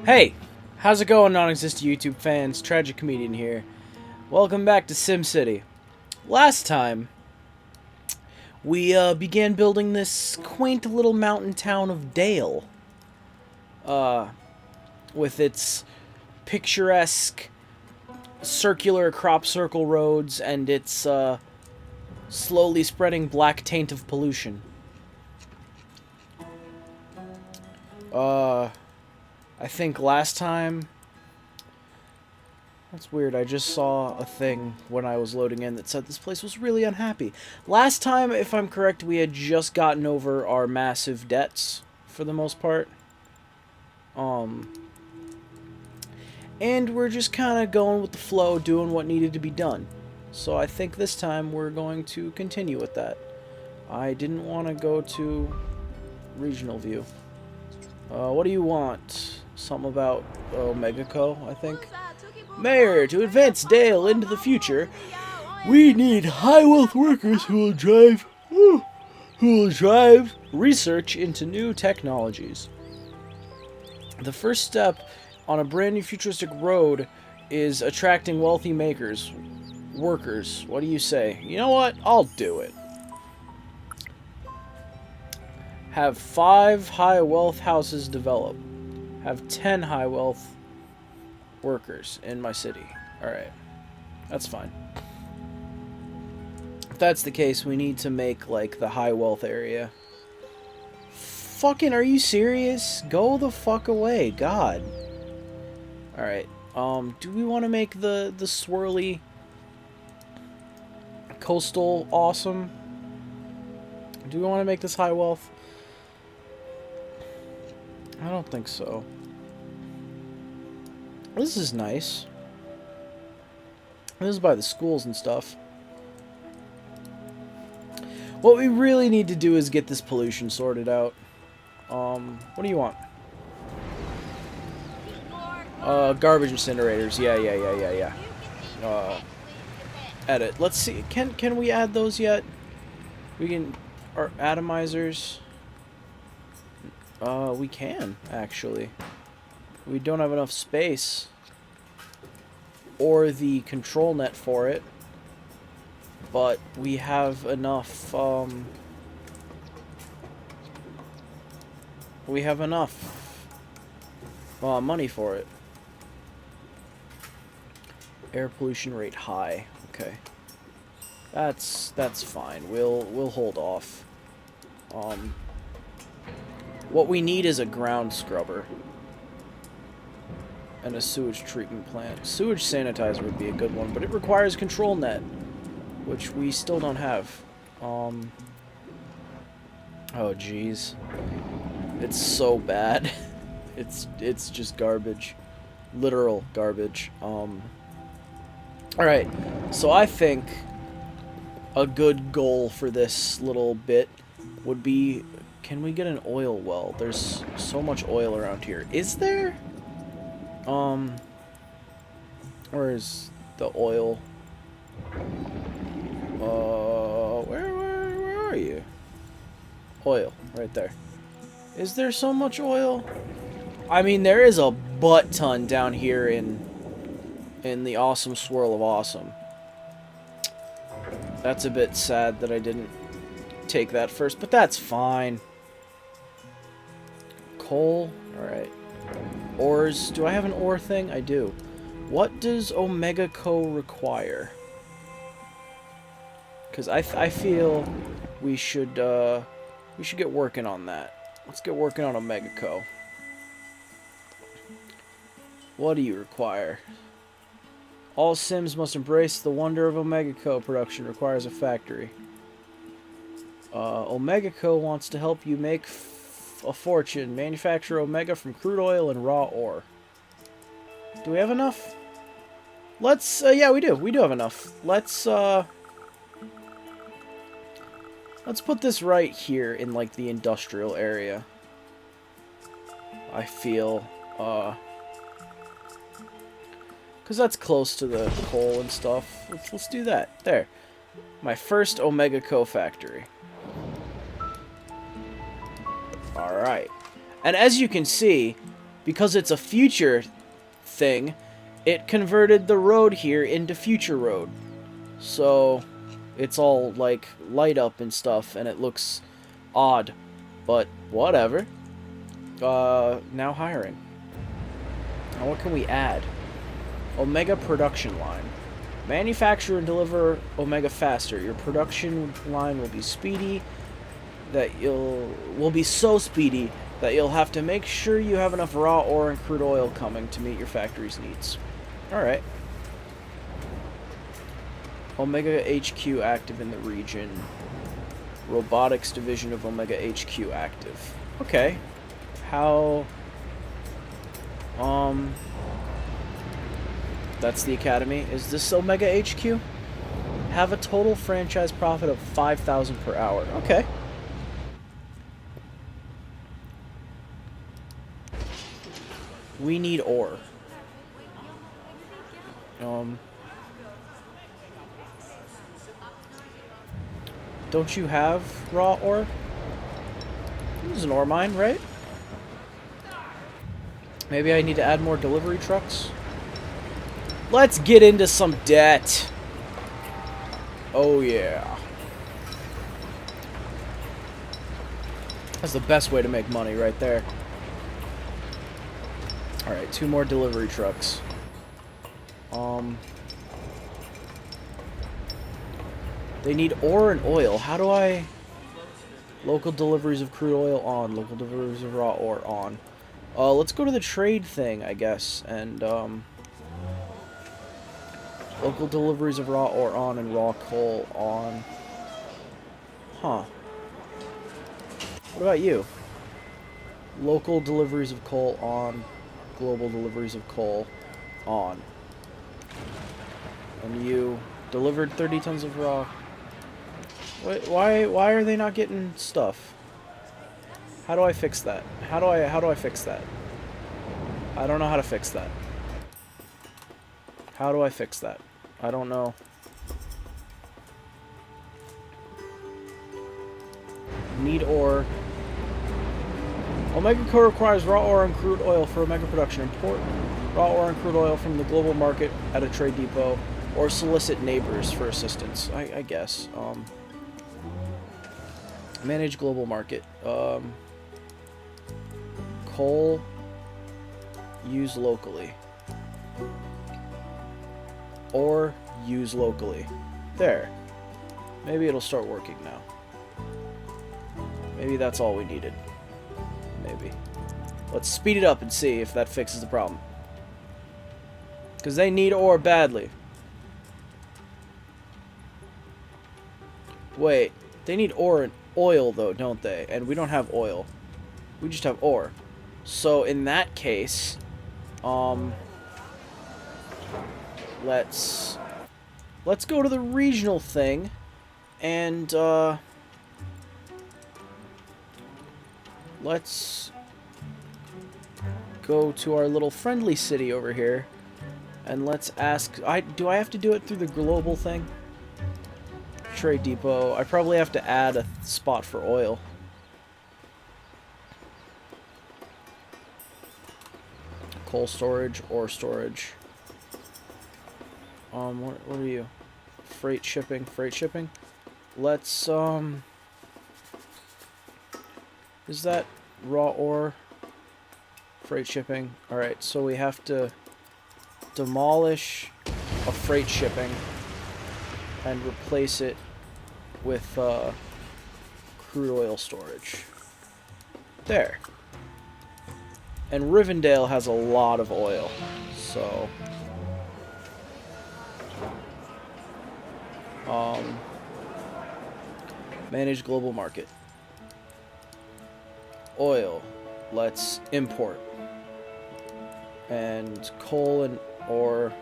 Hey, how's it going, non-existent YouTube fans? TragiComedian here. Welcome back to SimCity. Last time, we began building this quaint little mountain town of Dale. With its picturesque circular crop circle roads and its slowly spreading black taint of pollution. I think last time... That's weird, I just saw a thing when I was loading in that said this place was really unhappy. Last time, if I'm correct, we had just gotten over our massive debts, for the most part. And we're just kind of going with the flow, doing what needed to be done. So I think this time we're going to continue with that. I didn't want to go to regional view. What do you want? Something about Megaco, I think. Mayor, to advance Dale into the future, we need high-wealth workers who will drive research into new technologies. The first step on a brand new futuristic road is attracting wealthy workers. What do you say? You know what? I'll do it. Have 5 high-wealth houses develop. Have 10 high-wealth workers in my city. Alright. That's fine. If that's the case, we need to make, like, the high-wealth area. Fucking, are you serious? Go the fuck away. God. Alright. Do we want to make the swirly coastal awesome? Do we want to make this high wealth? I don't think so. This is nice. This is by the schools and stuff. What we really need to do is get this pollution sorted out. What do you want? Garbage incinerators. Yeah. Edit. Let's see. Can we add those yet? We can... Or atomizers. We can, actually. We don't have enough space. Or the control net for it. But we have enough, we have enough money for it. Air pollution rate high. Okay. That's fine. We'll hold off. What we need is a ground scrubber. And a sewage treatment plant. Sewage sanitizer would be a good one, but it requires control net, which we still don't have. Oh jeez. It's so bad. It's just garbage. Literal garbage. Alright, so I think a good goal for this little bit would be, can we get an oil well? There's so much oil around here. Is there? Where is the oil? Where are you? Oil, right there. Is there so much oil? I mean, there is a butt ton down here in the awesome swirl of awesome. That's a bit sad that I didn't take that first, but that's fine. Coal, alright. Ores, do I have an ore thing? I do. What does Omega Co require? Because I feel we should get working on that. Let's get working on Omega Co. What do you require? All Sims must embrace the wonder of Omega Co. Production requires a factory. Omega Co. wants to help you make a fortune. Manufacture Omega from crude oil and raw ore. Do we have enough? Let's, yeah, we do. We do have enough. Let's put this right here in, like, the industrial area. I feel, because that's close to the coal and stuff. Let's do that. There. My first Omega Co. factory. Alright. And as you can see, because it's a future thing, it converted the road here into future road. So it's all like light up and stuff, and it looks odd, but whatever. Now hiring. Now what can we add? Omega production line. Manufacture and deliver Omega faster. Your production line will be speedy will be so speedy that you'll have to make sure you have enough raw ore and crude oil coming to meet your factory's needs. Alright. Omega HQ active in the region. Robotics division of Omega HQ active. Okay. How... That's the academy. Is this Omega HQ? Have a total franchise profit of 5,000 per hour. Okay. We need ore. Don't you have raw ore? This is an ore mine, right? Maybe I need to add more delivery trucks. Let's get into some debt. Oh yeah. That's the best way to make money right there. Alright, 2 more delivery trucks. They need ore and oil. How do I... Local deliveries of crude oil on. Local deliveries of raw ore on. Let's go to the trade thing, I guess. And, local deliveries of raw ore on and raw coal on. Huh. What about you? Local deliveries of coal on. Global deliveries of coal on. And you delivered 30 tons of raw. Wait, why are they not getting stuff? How do I fix that? How do I fix that? I don't know how to fix that. How do I fix that? I don't know. Need ore. Omega Co requires raw ore and crude oil for Omega production. Import raw ore and crude oil from the global market at a trade depot, or solicit neighbors for assistance. I guess. Manage global market. Coal. Use locally. Or use locally. There. Maybe it'll start working now. Maybe that's all we needed. Maybe. Let's speed it up and see if that fixes the problem. Because they need ore badly. Wait. They need ore and oil, though, don't they? And we don't have oil. We just have ore. So, in that case... Let's go to the regional thing. And, let's go to our little friendly city over here. And let's ask... do I have to do it through the global thing? Trade depot. I probably have to add a spot for oil. Coal storage, ore storage. What are you? Freight shipping, Let's, is that raw ore? Freight shipping. Alright, so we have to demolish a freight shipping and replace it with, crude oil storage. There. And Rivendell has a lot of oil, so... manage global market. Oil. Let's import. And coal and ore.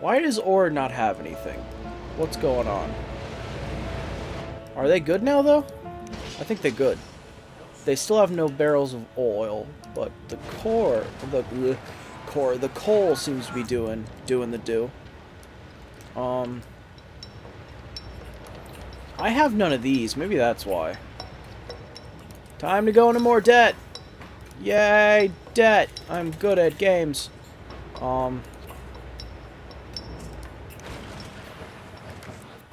Why does ore not have anything? What's going on? Are they good now, though? I think they're good. They still have no barrels of oil, but the coal seems to be doing the do. I have none of these. Maybe that's why. Time to go into more debt. Yay, debt! I'm good at games. Can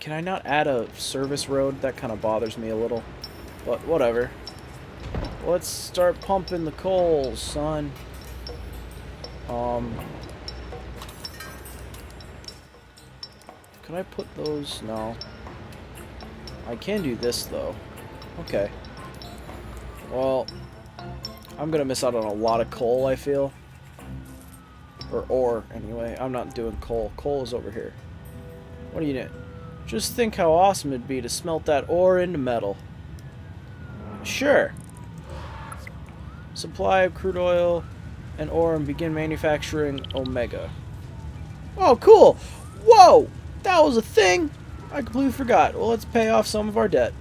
I not add a service road? That kind of bothers me a little. But whatever. Let's start pumping the coals, son. Can I put those? No. I can do this, though. Okay. Well, I'm gonna miss out on a lot of coal, I feel. Or ore, anyway. I'm not doing coal. Coal is over here. What do you need? Just think how awesome it'd be to smelt that ore into metal. Sure. Supply of crude oil and ore and begin manufacturing Omega. Oh, cool! Whoa! That was a thing! I completely forgot. Well, let's pay off some of our debt.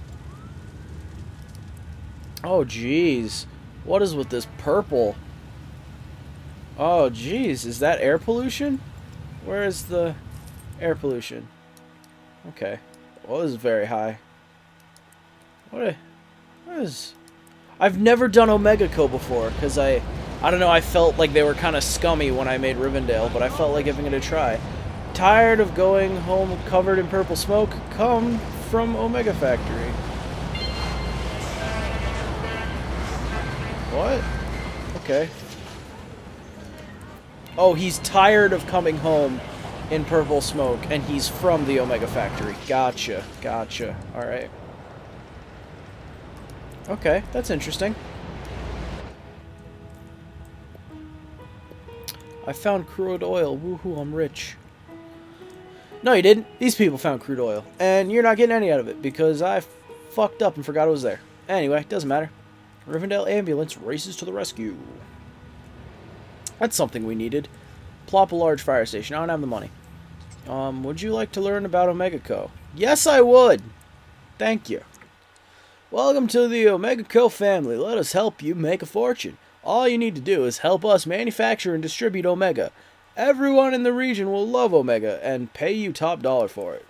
Oh, jeez. What is with this purple? Oh, jeez. Is that air pollution? Where is the air pollution? Okay. Well, this is very high. What is... I've never done Omega Co before, because I don't know, I felt like they were kind of scummy when I made Rivendell, but I felt like giving it a try. Tired of going home covered in purple smoke? Come from Omega Factory. What? Okay. Oh, he's tired of coming home in purple smoke, and he's from the Omega Factory. Gotcha. Gotcha. Alright. Okay, that's interesting. I found crude oil. Woohoo, I'm rich. No, you didn't. These people found crude oil. And you're not getting any out of it, because I fucked up and forgot it was there. Anyway, doesn't matter. Rivendell ambulance races to the rescue. That's something we needed. Plop a large fire station. I don't have the money. Would you like to learn about Omega Co? Yes, I would. Thank you. Welcome to the Omega Co family. Let us help you make a fortune. All you need to do is help us manufacture and distribute Omega. Everyone in the region will love Omega and pay you top dollar for it.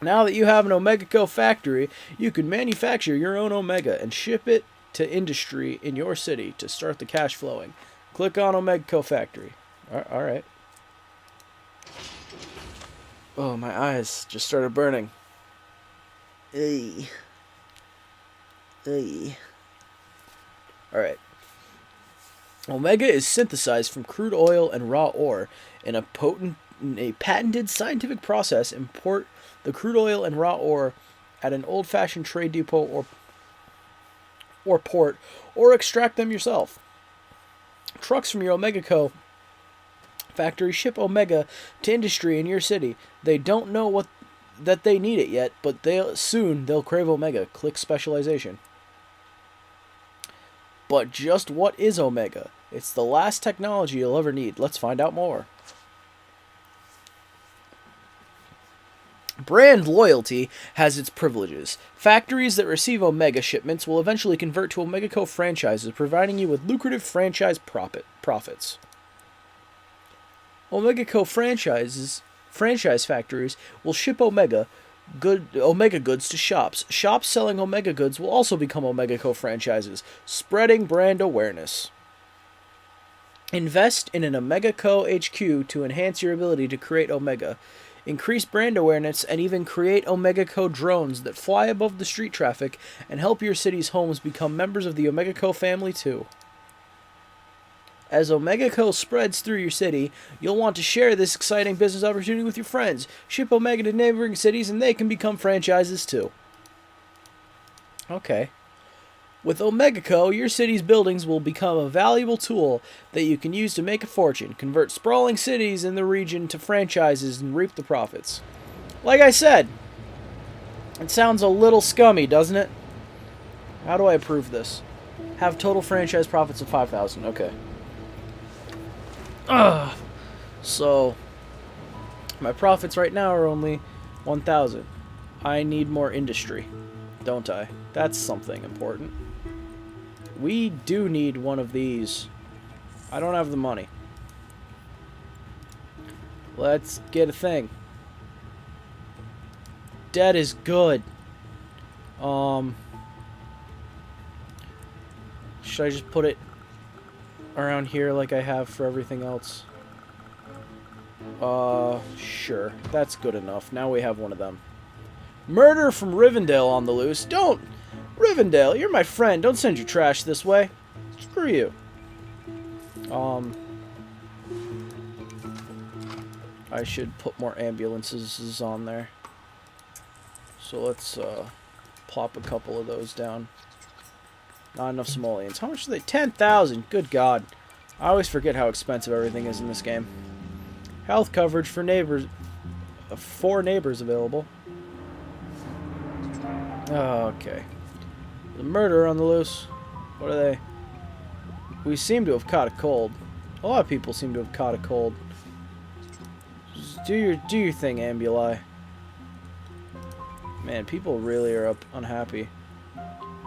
Now that you have an Omega Co factory, you can manufacture your own Omega and ship it to industry in your city to start the cash flowing. Click on Omega Co factory. Alright. Oh, my eyes just started burning. Hey. Alright. Omega is synthesized from crude oil and raw ore in a patented scientific process. Import the crude oil and raw ore at an old-fashioned trade depot or port, or extract them yourself. Trucks from your Omega Co factory ship Omega to industry in your city. They don't know that they need it yet, but soon they'll crave Omega. Click specialization. But just what is Omega? It's the last technology you'll ever need. Let's find out more. Brand loyalty has its privileges. Factories that receive Omega shipments will eventually convert to Omega Co franchises, providing you with lucrative franchise profits. Omega Co franchise factories will ship Omega goods to shops. Shops selling Omega goods will also become Omega Co franchises, spreading brand awareness. Invest in an Omega Co HQ to enhance your ability to create Omega. Increase brand awareness and even create Omega Co drones that fly above the street traffic and help your city's homes become members of the Omega Co family too. As Omega Co spreads through your city, you'll want to share this exciting business opportunity with your friends. Ship Omega to neighboring cities and they can become franchises too. Okay. With Omega Co, your city's buildings will become a valuable tool that you can use to make a fortune, convert sprawling cities in the region to franchises, and reap the profits. Like I said, it sounds a little scummy, doesn't it? How do I approve this? Have total franchise profits of 5,000. Okay. So, my profits right now are only 1,000. I need more industry, don't I? That's something important. We do need one of these. I don't have the money. Let's get a thing. Debt is good. Should I just put it around here like I have for everything else? Sure. That's good enough. Now we have one of them. Murder from Rivendell on the loose. Don't! Rivendell, you're my friend. Don't send your trash this way. Screw you. I should put more ambulances on there. So let's, plop a couple of those down. Not enough simoleons. How much are they? 10,000! Good God. I always forget how expensive everything is in this game. Health coverage for neighbors. 4 neighbors available. Okay. The murderer on the loose. What are they? We seem to have caught a cold. A lot of people seem to have caught a cold. Just do your thing, Ambuli. Man, people really are unhappy.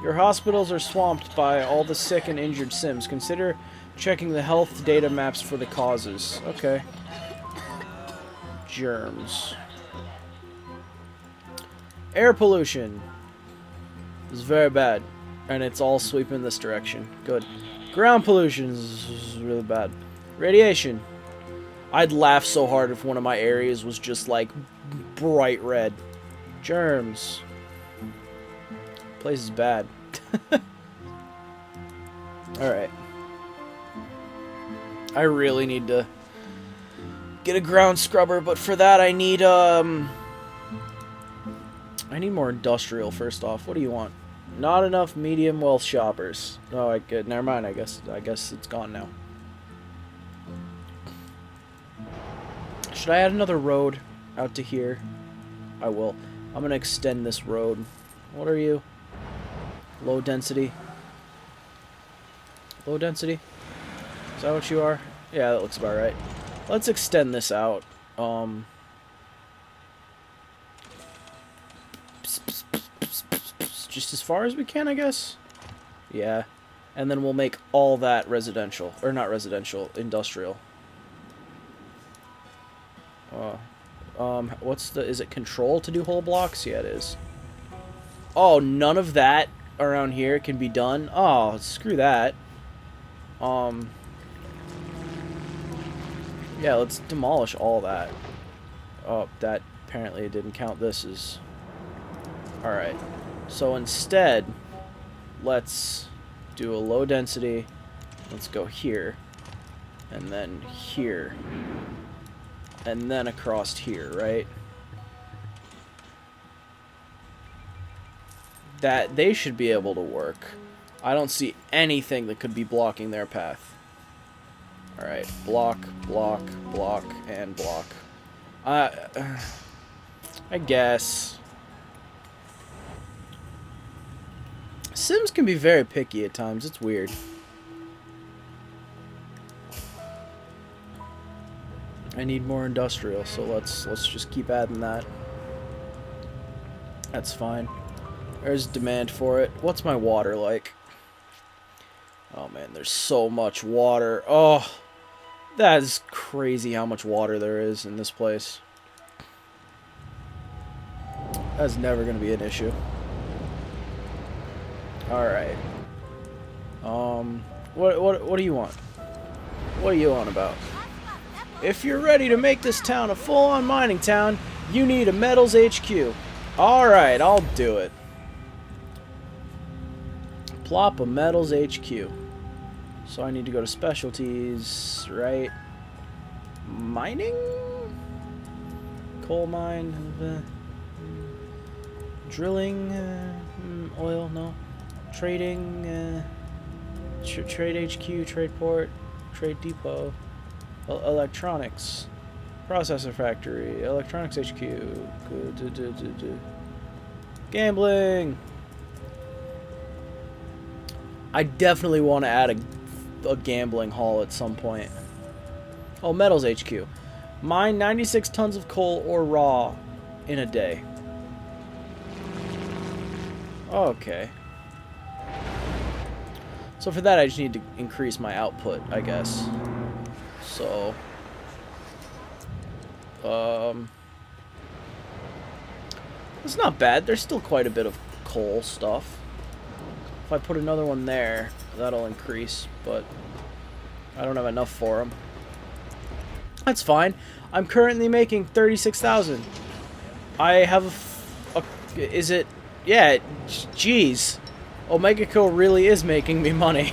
Your hospitals are swamped by all the sick and injured Sims. Consider checking the health data maps for the causes. Okay. Germs. Air pollution is very bad, and it's all sweeping this direction. Good. Ground pollution is really bad. Radiation. I'd laugh so hard if one of my areas was just like bright red. Germs. Place is bad. Alright. I really need to get a ground scrubber, but for that I need more industrial first off. What do you want? Not enough medium wealth shoppers. Oh, never mind. I guess it's gone now. Should I add another road out to here? I will. I'm gonna extend this road. What are you? Low density. Low density? Is that what you are? Yeah, that looks about right. Let's extend this out. Just as far as we can, I guess. Yeah. And then we'll make all that residential. Or not residential, industrial. Is it control to do whole blocks? Yeah, it is. Oh, none of that around here can be done? Oh, screw that. Yeah, let's demolish all that. Oh, that apparently didn't count this as... Alright. So instead, let's do a low density. Let's go here. And then here. And then across here, right? That they should be able to work. I don't see anything that could be blocking their path. Alright, block, block, block, and block. I guess. Sims can be very picky at times. It's weird. I need more industrial, so let's just keep adding that. That's fine. There's demand for it. What's my water like? Oh man, there's so much water. Oh, that is crazy how much water there is in this place. That's never going to be an issue. Alright. What do you want? What are you on about? If you're ready to make this town a full-on mining town, you need a metals HQ. Alright, I'll do it. Plop a metals HQ. So I need to go to specialties, right? Mining? Coal mine? Drilling? Oil? No. Trading? Trade HQ, trade port, trade depot. Electronics. Processor factory. Electronics HQ. Gambling! I definitely want to add a gambling hall at some point. Oh, metals HQ. Mine 96 tons of coal or raw in a day. Okay. So for that I just need to increase my output, I guess. So... it's not bad. There's still quite a bit of coal stuff. If I put another one there, that'll increase, but I don't have enough for them. That's fine. I'm currently making 36,000. I have is it? Yeah, jeez. Omega Co really is making me money.